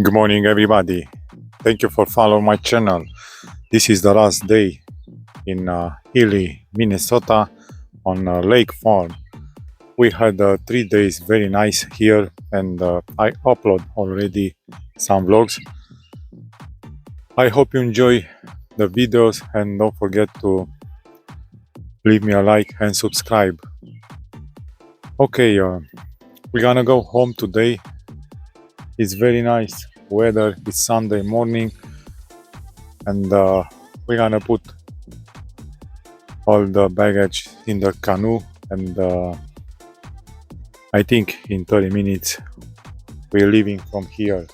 Good morning, everybody. Thank you for following my channel. This is the last day in Ely, Minnesota, on Lake Farm. We had 3 days very nice here, and I upload already some vlogs. I hope you enjoy the videos, and don't forget to leave me a like and subscribe. Okay, we're gonna go home today. It's very nice weather. It's Sunday morning, and we're gonna put all the baggage in the canoe, and I think in 30 minutes we're leaving from here.